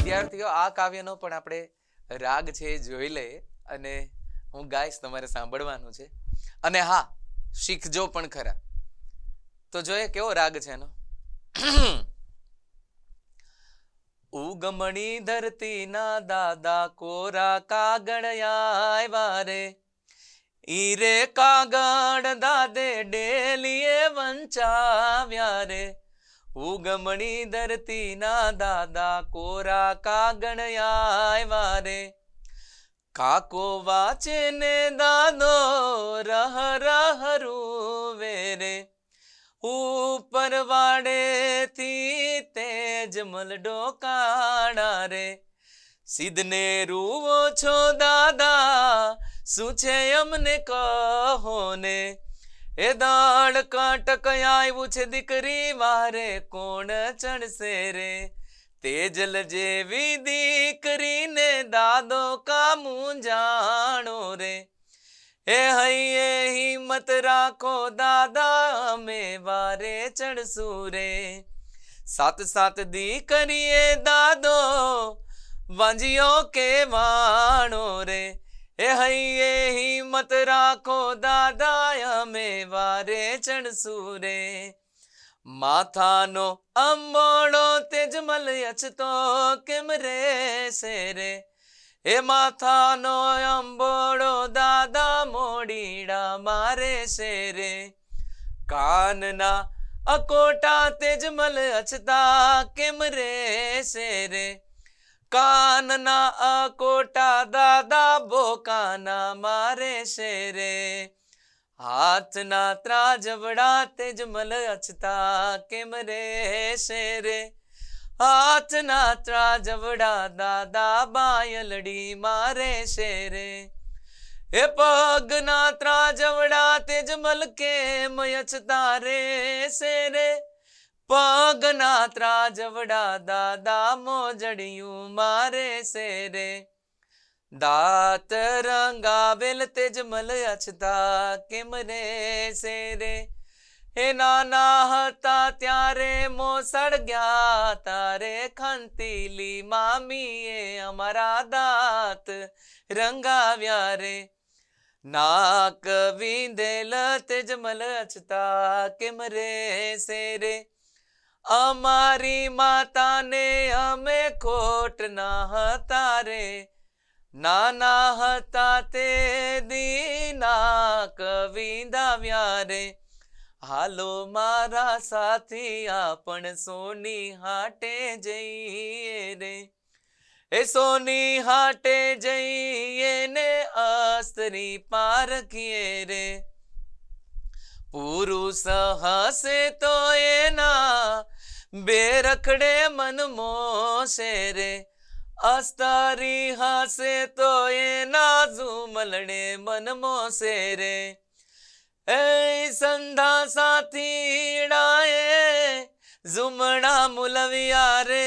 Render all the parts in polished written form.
વિદ્યાર્થીઓ આ કાવ્યનો પણ આપણે રાગ છે એ જોઈ લઈએ અને હું ગાઈશ, તમારે સાંભળવાનું છે અને હા, શીખજો પણ ખરા. તો જોઈએ કેવો રાગ છે એનો. ઉગમણી ધરતી ના દાદા કોરા કાગળ આવ્યા રે, ઈરે કાગળ દાદે ડેલીએ વંચાવ્યા રે. ઉગમણી ધરતી ના દાદા કોરા કાગળ આવ્યા રે, કાકો વાંચે ને દાદો રહ રહ રૂવે રે. ઉપર વાડે થી તેજ મલડો કાળા રે, સિદ્ધને રૂવો છો દાદા શું છે અમને કહો ને. એ દાળ કાટક આવ્યું છે દીકરી વારે કોણ ચણશે રે. તેજલ જેવી દીકરીને દાદો કામું જાણો રે. એ હૈયે હિંમત રાખો દાદા અમે વારે ચડશું રે. સાત સાત દીકરીએ દાદો વાંજિયો કે વાણો રે. એ હૈયે હિંમત રાખો દાદા અમે વારે ચડશું રે. માથાનો અંબોડો તેજમલ અછતો કેમ રહેશે રે. એ માથાનો અંબોડો દાદા મોડીડા મારે છે રે. કાનના અકોટા તેજમલ અછતા કેમ રહેશે રે. કાનના અકોટા દાદા બોકાના મારે છે રે. હાથના ત્રાજવડા તેજમલ અછતા કેમ રહેશે રે. હાથના ત્રાજવડા દાદા બાયલડી મારે છે રે. એ પગના ત્રાજવડા તેજમલ કેમ અછતા રહેશે રે. પગના ત્રાજવડા દાદા મોજડિયું મારે છે રે. દાંત રંગાવેલ તેજમલ અછતા કેમ રહેશે રે. એ નાના હતા ત્યારે મોસળ ગયા તારે ખંતીલી મામીએ અમારા દાંત રંગાવ્યા રે. નાક વિંધેલ તેજમલ અછતા કેમ રહેશે રે. અમારી માતાને અમે ખોટ ના હતા રે. નાના હતા તે દીના કવિંદાવ્યા રે. હાલો મારા સાથી આપણ સોની હાટે જઈએ રે. એ સોની હાટે જઈએ ને અસ્ત્રી પારખીએ રે. પુરુષ હસે તો એના બે રખડે મન મોશે રે. અસ્તરી હસે તો એના ઝુમલડે મન મોશે રે. એ સંધા સાથીડાએ ઝુમડા મુલવિયા રે.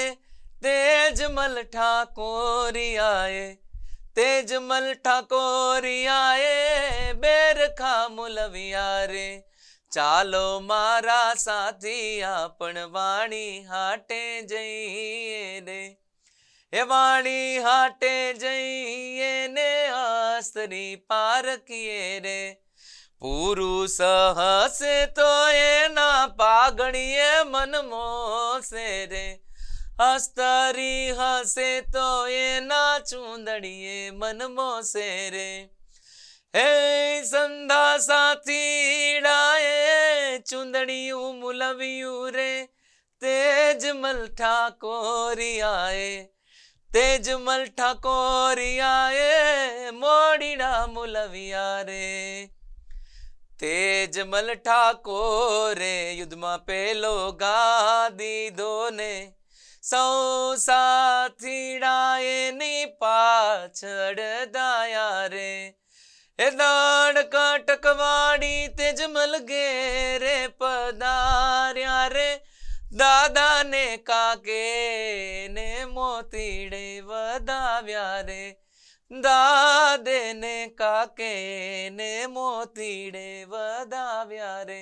તેજમલ ઠાકોરિયાએ તેજમલ ઠાકોરિયાએ બેરખા મુલવિયા રે. ચાલો મારા સાથી આપણ વાણી હાટે જઈએ રે. એ વાણી હાટે જઈએ ને અસ્ત્રી પારખીએ રે. પુરુષ હસે તો એના પાઘડીએ મન મોશે રે. અસ્તરી હસે તો એના ચૂંદડીએ મન મોશે રે. હે સંધા સાથીડાએ ચૂંદડિયું મુલવ્યું રે. તેજમલ ઠાકોરિયાએ તેજમલ ઠાકોરિયાએ મોડીડા મુલવ્યા રે. તેજમલ ઠાકોરે યુદ્ધમાં પેલો ગા દીધો ને. સૌ સાથીડાએ ની પાછળ દાયા રે. એ દાડ કાટકવાડી તેજમલ ઘેરે પધાર્યા રે. દાદા ને કાકે ને મોતીડે વધાવ્યા રે. દાદે ને કાકે ને મોતીડે વધાવ્યા રે.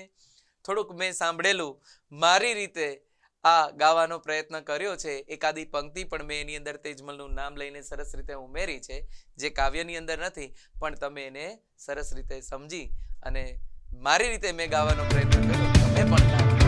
થોડુંક મેં સાંભળેલું મારી રીતે આ ગાવાનો પ્રયત્ન કર્યો છે. એકાદી પંક્તિ પણ મેં એની અંદર તેજમલનું નામ લઈને સરસ રીતે ઉમેરી છે, જે કાવ્યની અંદર નથી, પણ તમે એને સરસ રીતે સમજી અને મારી રીતે મેં ગાવાનો પ્રયત્ન કર્યો. તમે પણ ગાઓ.